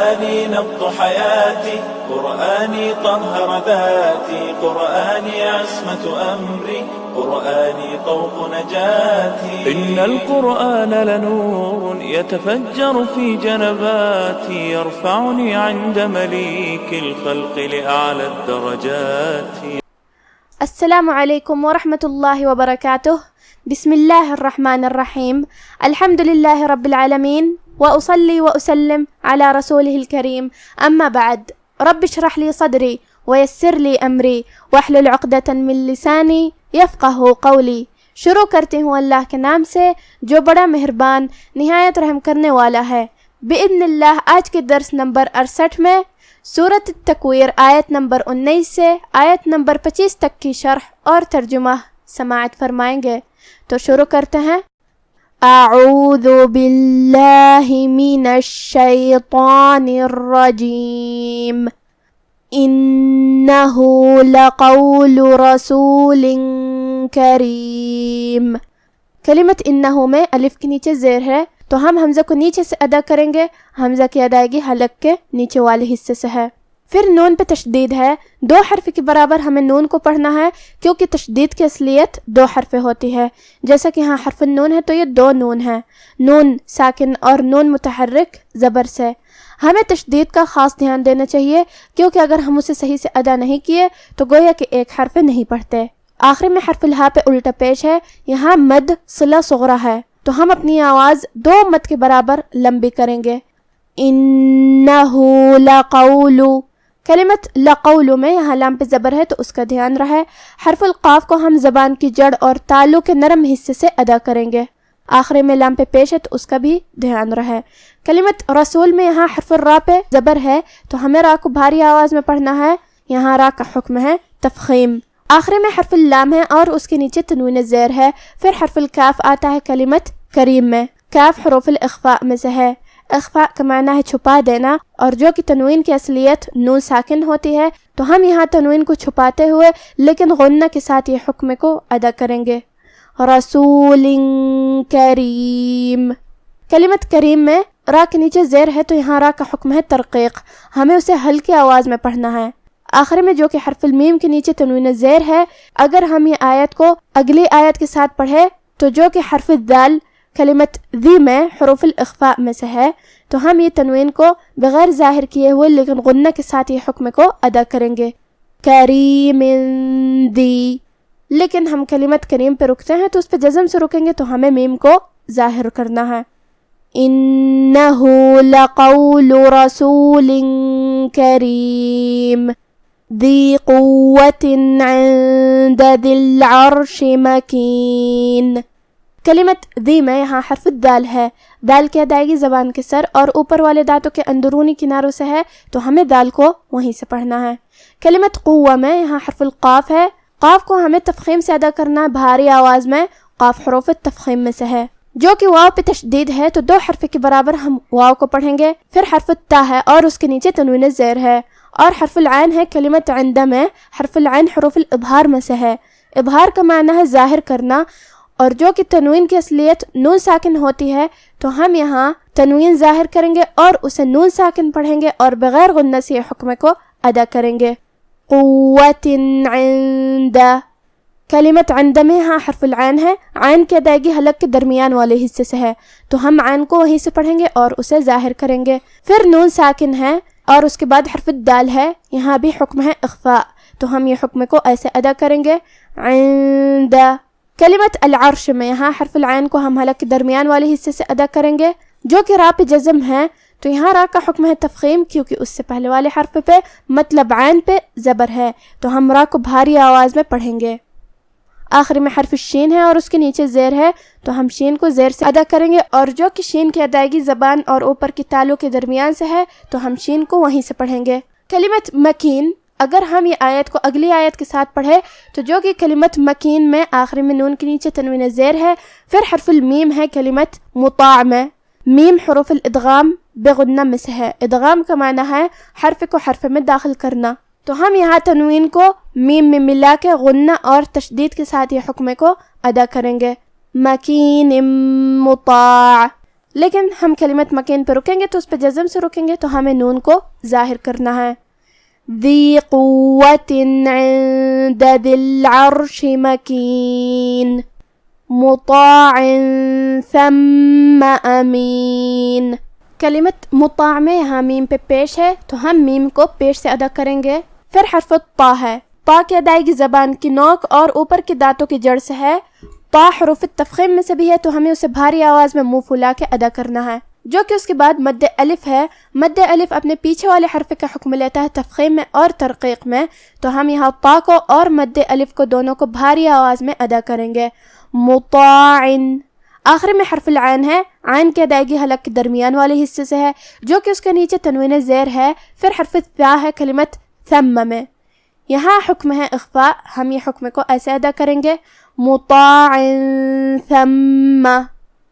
قرآني نبض حياتي، قرآني طهر ذاتي، قرآني عصمة أمري، قرآني طوق نجاتي. إن القرآن لنور يتفجر في جنباتي، يرفعني عند مليك الخلق لأعلى الدرجات. السلام علیکم ورحمۃ اللہ وبرکاتہ. بسم اللہ الرحمن الرحیم. الحمد للہ رب العالمین وأصلي وأسلم على رسوله الكريم. أما بعد، رب اشرح لي صدري ويسر لي أمري واحلل عقدة من لساني يفقه قولي. شروع کرتی ہوں اللہ کے نام سے جو بڑا مہربان نہایت رحم کرنے والا ہے. بإذن اللہ آج کے درس نمبر 68 میں سورۃ التکویر آیت نمبر 19 سے آیت نمبر 25 تک کی شرح اور ترجمہ سماعت فرمائیں گے. تو شروع کرتے ہیں. اعوذ باللہ من الشیطان الرجیم. انہ لقول رسول کریم. کلمت انہو میں الف کے نیچے زیر ہے تو ہم حمزہ کو نیچے سے ادا کریں گے. حمزہ کی ادائیگی حلق کے نیچے والے حصے سے ہے. پھر نون پہ تشدید ہے. 2 حرف کے برابر ہمیں نون کو پڑھنا ہے کیونکہ تشدید کی اصلیت 2 حرف ہوتی ہے. جیسا کہ یہاں حرف النون ہے تو یہ 2 نون ہے. نون ساکن اور نون متحرک زبر سے. ہمیں تشدید کا خاص دھیان دینا چاہیے کیونکہ اگر ہم اسے صحیح سے ادا نہیں کیے تو گویا کہ ایک حرف نہیں پڑھتے. آخر میں حرف الہا پہ الٹا پیش ہے. یہاں مد صلہ صغرا ہے تو ہم اپنی آواز 2 مد کے برابر لمبی کریں گے. انہو لقول. کلمت لقول میں یہاں لام پہ زبر ہے تو اس کا دھیان رہے. حرف القاف کو ہم زبان کی جڑ اور تالو کے نرم حصے سے ادا کریں گے. آخر میں لام پہ پیش ہے تو اس کا بھی دھیان رہے. کلمت رسول میں یہاں حرف الراء پہ زبر ہے تو ہمیں راء کو بھاری آواز میں پڑھنا ہے. یہاں راء کا حکم ہے تفخیم. آخر میں حرف اللام ہے اور اس کے نیچے تنوین زیر ہے. پھر حرف الکاف آتا ہے کلمت کریم میں. کاف حروف الاخفاء میں سے ہے. اخفاء کا معنی ہے چھپا دینا اور جو کہ تنوین کی اصلیت نون ساکن ہوتی ہے تو ہم یہاں تنوین کو چھپاتے ہوئے لیکن غنہ کے ساتھ یہ حکم کو ادا کریں گے. رسول کریم. کلمت کریم میں را کے نیچے زیر ہے تو یہاں را کا حکم ہے ترقیق. ہمیں اسے ہلکی آواز میں پڑھنا ہے. آخر میں جو کہ حرف المیم کے نیچے تنوین زیر ہے اگر ہم یہ آیت کو اگلی آیت کے ساتھ پڑھے تو جو کہ حرف الدال کلمت ذی میں حروف الاخفاء میں سے ہے تو ہم یہ تنوین کو بغیر ظاہر کیے ہوئے لیکن غنہ کے ساتھ یہ حکم کو ادا کریں گے. کریم دی. لیکن ہم کلمت کریم پہ رکتے ہیں تو اس پہ جزم سے رکیں گے تو ہمیں میم کو ظاہر کرنا ہے. انہو لقول رسول کریم ذی قوت عند ذی العرش مکین. کلمت ذی میں یہاں حرف الدال ہے. دال کی ادائیگی زبان کے سر اور اوپر والے دانتوں کے اندرونی کناروں سے ہے تو ہمیں دال کو وہیں سے پڑھنا ہے. کلمت قوہ میں یہاں حرف القاف ہے. قاف کو ہمیں تفخیم سے ادا کرنا ہے بھاری آواز میں. قاف حروف تفخیم میں سے ہے. جو کہ واو پہ تشدید ہے تو 2 حرف کے برابر ہم واو کو پڑھیں گے. پھر حرف التا ہے اور اس کے نیچے تنوین زیر ہے. اور حرف العین ہے کلمت عند میں. حرف العین حروف الابہار میں سے ہے. ابہار کا معنی ہے ظاہر کرنا اور جو کہ تنوین کی اصلیت نون ساکن ہوتی ہے تو ہم یہاں تنوین ظاہر کریں گے اور اسے نون ساکن پڑھیں گے اور بغیر غنہ سے حکم کو ادا کریں گے. قوت عند. کلمت عند میں یہاں حرف العین ہے. عین کی ادائیگی حلق کے درمیان والے حصے سے ہے تو ہم عین کو وہیں سے پڑھیں گے اور اسے ظاہر کریں گے. پھر نون ساکن ہے اور اس کے بعد حرف الدال ہے. یہاں بھی حکم ہے اخفاء تو ہم یہ حکم کو ایسے ادا کریں گے. عند. کلمت العرش میں یہاں حرف العین کو ہم حلق کے درمیان والے حصے سے ادا کریں گے. جو کہ را پہ جزم ہے تو یہاں را کا حکم ہے تفخیم کیونکہ اس سے پہلے والے حرف پہ مطلب عین پہ زبر ہے تو ہم را کو بھاری آواز میں پڑھیں گے. آخر میں حرف شین ہے اور اس کے نیچے زیر ہے تو ہم شین کو زیر سے ادا کریں گے اور جو کہ شین کی ادائیگی زبان اور اوپر کی تالوں کے درمیان سے ہے تو ہم شین کو وہیں سے پڑھیں گے. کلمت مکین اگر ہم یہ آیت کو اگلی آیت کے ساتھ پڑھے تو جو کہ کلمت مکین میں آخری میں نون کے نیچے تنوین زیر ہے. پھر حرف المیم ہے کلمت مطاع میں. میم حروف الادغام بغنہ میں سے ہے. ادغام کا معنی ہے حرف کو حرف میں داخل کرنا. تو ہم یہاں تنوین کو میم میں ملا کے غنہ اور تشدید کے ساتھ یہ حکم کو ادا کریں گے. مکین مطاع. لیکن ہم کلمت مکین پہ رکیں گے تو اس پہ جزم سے رکیں گے تو ہمیں نون کو ظاہر کرنا ہے. ذی قوت عند ذی العرش مکین مطاع ثم امین. کلمت مطاع میں یہاں میم پہ پیش ہے تو ہم میم کو پیش سے ادا کریں گے. پھر حرف طا ہے. طا کی ادائیگی زبان کی نوک اور اوپر کے دانتوں کی جڑ سے ہے. طا حروف تفخیم میں سے بھی ہے تو ہمیں اسے بھاری آواز میں منہ پھلا کے ادا کرنا ہے. جو کہ اس کے بعد مد الف ہے. مد الف اپنے پیچھے والے حرف کا حکم لیتا ہے تفخیم میں اور ترقیق میں، تو ہم یہاں طا کو اور مد الف کو دونوں کو بھاری آواز میں ادا کریں گے. مطاعن. آخر میں حرف العین ہے. عین کی ادائیگی حلق کے درمیان والے حصے سے ہے جو کہ اس کے نیچے تنوین زیر ہے. پھر حرف ثا ہے کلمت ثم میں. یہاں حکم ہے اخفاء. ہم یہ حکم کو ایسے ادا کریں گے مطاع ثم.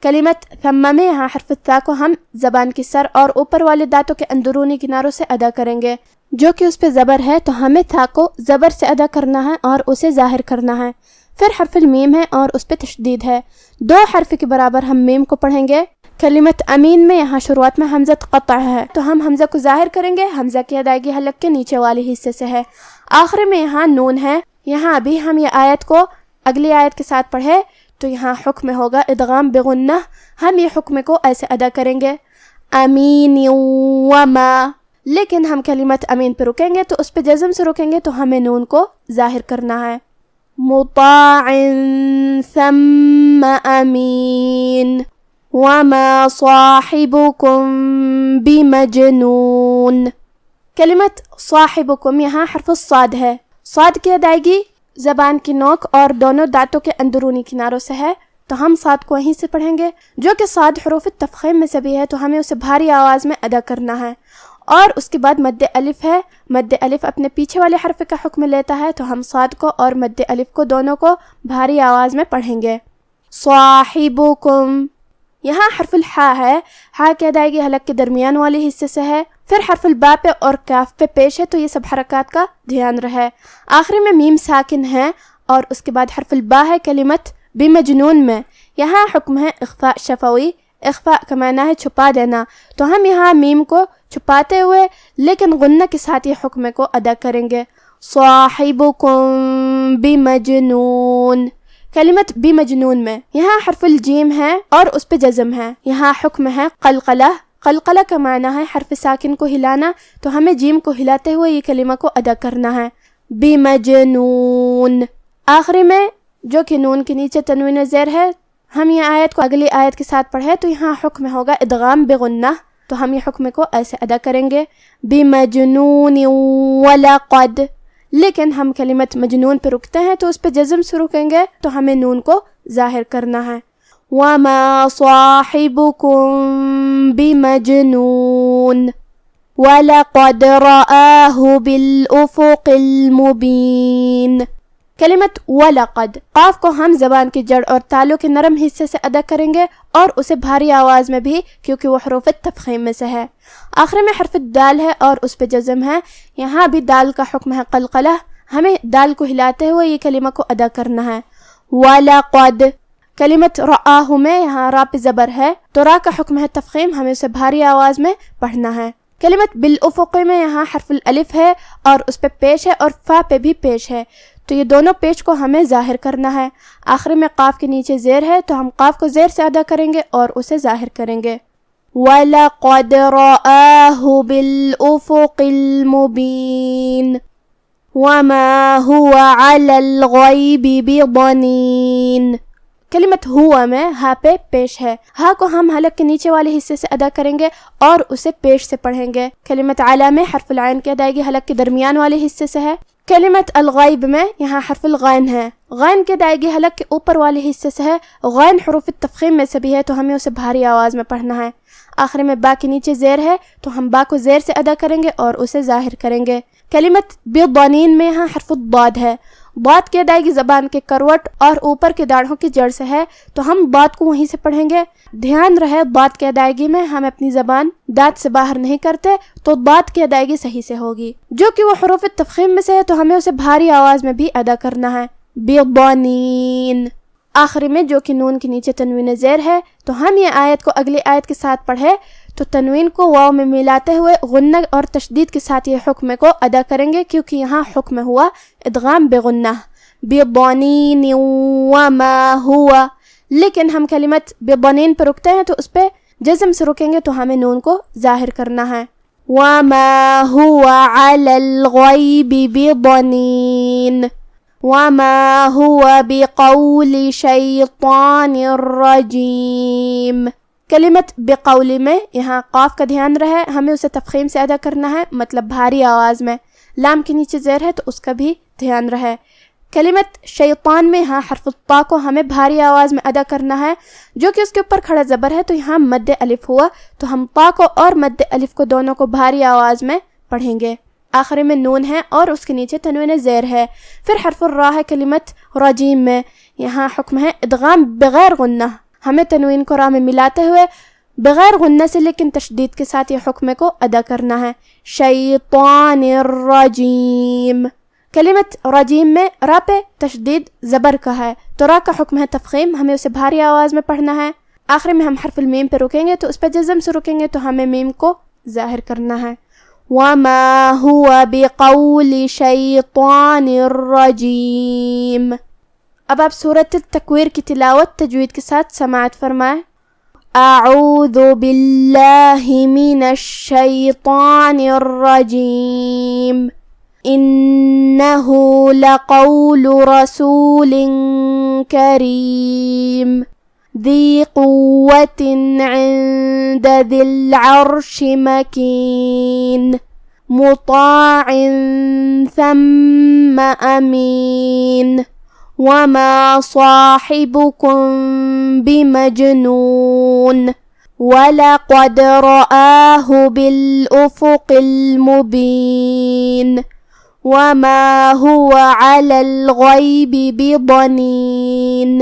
کلمت ثم میں یہاں حرف ثا کو ہم زبان کی سر اور اوپر والے دانتوں کے اندرونی کناروں سے ادا کریں گے جو کہ اس پہ زبر ہے، تو ہمیں ثا کو زبر سے ادا کرنا ہے اور اسے ظاہر کرنا ہے. پھر حرف المیم ہے اور اس پہ تشدید ہے. 2 حرف کے برابر ہم میم کو پڑھیں گے. کلمت امین میں یہاں شروعات میں حمزہ قطع ہے تو ہم حمزہ کو ظاہر کریں گے. حمزہ کی ادائیگی حلق کے نیچے والے حصے سے ہے. آخر میں یہاں نون ہے. یہاں ابھی ہم یہ آیت کو اگلی آیت کے ساتھ پڑھے تو یہاں حکم ہوگا ادغام بغنہ. ہم یہ حکم کو ایسے ادا کریں گے امین وما. لیکن ہم کلمت امین پہ رکیں گے تو اس پہ جزم سے رکیں گے تو ہمیں نون کو ظاہر کرنا ہے. مطاع ثم امین وما صاحبكم بمجنون. کلمت صاحبکم یہاں حرف الصاد ہے. صاد کی ادائیگی زبان کی نوک اور دونوں دانتوں کے اندرونی کناروں سے ہے تو ہم صاد کو وہیں سے پڑھیں گے جو کہ صاد حروف تفخیم میں سے بھی ہے تو ہمیں اسے بھاری آواز میں ادا کرنا ہے. اور اس کے بعد مد الف ہے. مد الف اپنے پیچھے والے حرف کا حکم لیتا ہے تو ہم صاد کو اور مد الف کو دونوں کو بھاری آواز میں پڑھیں گے. صاحبکم. یہاں حرف الحا ہے. ہا کی ادائیگی حلق کے درمیان والے حصے سے ہے. پھر حرف البا پہ اور کاف پہ پیش ہے تو یہ سب حرکات کا دھیان رہے. آخری میں میم ساکن ہے اور اس کے بعد حرف البا ہے کلمت بمجنون میں. یہاں حکم ہے اخفاء شفوی. اخفاء کا معنی ہے چھپا دینا، تو ہم یہاں میم کو چھپاتے ہوئے لیکن غنہ کے ساتھ یہ حکم کو ادا کریں گے صاحبکم بمجنون. کلمت بمجنون میں یہاں حرف الجیم ہے اور اس پہ جزم ہے. یہاں حکم ہے قلقلہ. قلقلہ کا معنی ہے حرف ساکن کو ہلانا، تو ہمیں جیم کو ہلاتے ہوئے یہ کلمہ کو ادا کرنا ہے بمجنون. آخری میں جو کہ نون کے نیچے تنوین زیر ہے، ہم یہ آیت کو اگلی آیت کے ساتھ پڑھے تو یہاں حکم ہوگا ادغام بغنہ، تو ہم یہ حکم کو ایسے ادا کریں گے بمجنون ولقد. لیکن ہم کلمت مجنون پہ رکتے ہیں تو اس پہ جزم سے رکیں گے تو ہمیں نون کو ظاہر کرنا ہے. وما صاحبكم بمجنون ولقد رآه بالأفق المبين. کلمت ولقد قاف کو ہم زبان کی جڑ اور تالوں کے نرم حصے سے ادا کریں گے اور اسے بھاری آواز میں بھی کیونکہ وہ حروف تفخیم میں سے ہے. آخر میں حرف دال ہے اور اس پہ جزم ہے. یہاں بھی دال کا حکم ہے قلقلہ. ہمیں دال کو ہلاتے ہوئے یہ کلمہ کو ادا کرنا ہے وَلَقَدْ. کلمت رآہ میں یہاں را پہ زبر ہے تو را کا حکم ہے تفخیم. ہمیں اسے بھاری آواز میں پڑھنا ہے. کلمت بالافق میں یہاں حرف الالف ہے اور اس پہ پیش ہے اور فا پہ بھی پیش ہے تو یہ دونوں پیش کو ہمیں ظاہر کرنا ہے. آخر میں قاف کے نیچے زیر ہے تو ہم قاف کو زیر سے ادا کریں گے اور اسے ظاہر کریں گے وَلَقَدْ رَآهُ بِالْأُفُقِ الْمُبِينِ وَمَا هُوَ عَلَى الْغَيْبِ بِضَنِينٍ. کلمت ہوا میں ہا پہ پیش ہے. ہا کو ہم حلق کے نیچے والے حصے سے ادا کریں گے اور اسے پیش سے پڑھیں گے. کلمت علی میں حرف العین کی ادائیگی حلق کے درمیان والے حصے سے ہے. کلمت الغیب میں یہاں حرف الغین ہے. غین کی ادائیگی حلق کے اوپر والے حصے سے ہے. غین حروف تفخیم میں سے بھی ہے تو ہمیں اسے بھاری آواز میں پڑھنا ہے. آخر میں با کے نیچے زیر ہے تو ہم با کو زیر سے ادا کریں گے اور اسے ظاہر کریں گے. کلمت بضنین میں یہاں حرف الضاد ہے. ضاد کی ادائیگی زبان کے کروٹ اور اوپر کے داڑھوں کی جڑ سے ہے تو ہم ضاد کو وہیں سے پڑھیں گے. دھیان رہے ضاد کی ادائیگی میں ہم اپنی زبان دانت سے باہر نہیں کرتے تو ضاد کی ادائیگی صحیح سے ہوگی. جو کہ وہ حروف تفخیم میں سے ہے تو ہمیں اسے بھاری آواز میں بھی ادا کرنا ہے بضنین. آخری میں جو کہ نون کے نیچے تنوین زیر ہے، تو ہم یہ آیت کو اگلی آیت کے ساتھ پڑھے تو تنوین کو واو میں ملاتے ہوئے غنہ اور تشدید کے ساتھ یہ حکم کو ادا کریں گے، کیونکہ یہاں حکم ہوا ادغام بغنہ بضنین وما ہوا، لیکن ہم کلمت بضنین پر رکتے ہیں تو اس پہ جزم سے رکیں گے تو ہمیں نون کو ظاہر کرنا ہے۔ وما هو على الغیب بضنین وما هو بقول شیطان الرجیم۔ کلمت بقول میں یہاں قاف کا دھیان رہے، ہمیں اسے تفخیم سے ادا کرنا ہے، مطلب بھاری آواز میں۔ لام کے نیچے زیر ہے تو اس کا بھی دھیان رہے۔ کلمت شیطان میں یہاں حرف الطا کو ہمیں بھاری آواز میں ادا کرنا ہے، جو کہ اس کے اوپر کھڑا زبر ہے، تو یہاں مد الف ہوا، تو ہم طا کو اور مد الف کو دونوں کو بھاری آواز میں پڑھیں گے۔ آخری میں نون ہے اور اس کے نیچے تنوین زیر ہے۔ پھر حرف الراء ہے کلمت رجیم میں، یہاں حکم ہے ادغام بغیر غنہ، ہمیں تنوین کو راء میں ملاتے ہوئے بغیر غنہ سے لیکن تشدید کے ساتھ یہ حکم کو ادا کرنا ہے۔ شیطان الرجیم۔ کلمت رجیم میں راء پہ تشدید زبر کا ہے، تو راء کا حکم ہے تفخیم، ہمیں اسے بھاری آواز میں پڑھنا ہے۔ آخر میں ہم حرف المیم پہ رکیں گے تو اس پہ جزم سے رکیں گے تو ہمیں میم کو ظاہر کرنا ہے۔ وما هو بقول شیطان الرجیم۔ اب آپ سورۃ التکویر کی تلاوت تجوید کے ساتھ سماعت فرمائیں۔ اعوذ باللہ من الشیطان الرجیم انہ لقول رسول کریم ذی قوت عند ذی العرش مکین مطاع ثم امین وما صاحبكم بمجنون ولقد رآه بالأفق المبين وما هو على الغيب بضنين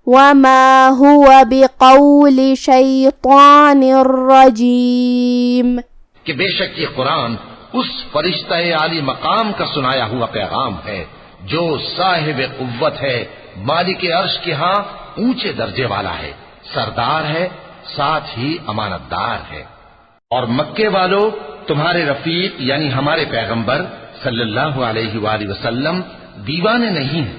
وما هو بقول شيطان رجيم۔ کہ بے شک یہ قرآن اس فرشتہ عالی مقام کا سنایا ہوا پیغام ہے جو صاحب قوت ہے، مالک عرش کے ہاں اونچے درجے والا ہے، سردار ہے، ساتھ ہی امانت دار ہے۔ اور مکے والو تمہارے رفیق یعنی ہمارے پیغمبر صلی اللہ علیہ وآلہ وسلم دیوانے نہیں ہیں،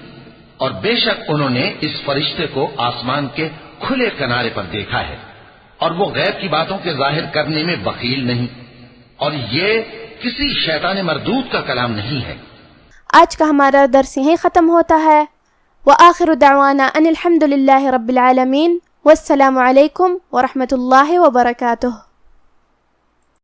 اور بے شک انہوں نے اس فرشتے کو آسمان کے کھلے کنارے پر دیکھا ہے، اور وہ غیب کی باتوں کے ظاہر کرنے میں بخیل نہیں، اور یہ کسی شیطان مردود کا کلام نہیں ہے۔ آج کا ہمارا درس یہیں ختم ہوتا ہے۔ وآخر دعوانا ان الحمد للہ رب العالمین، والسلام علیکم ورحمۃ اللہ وبرکاتہ۔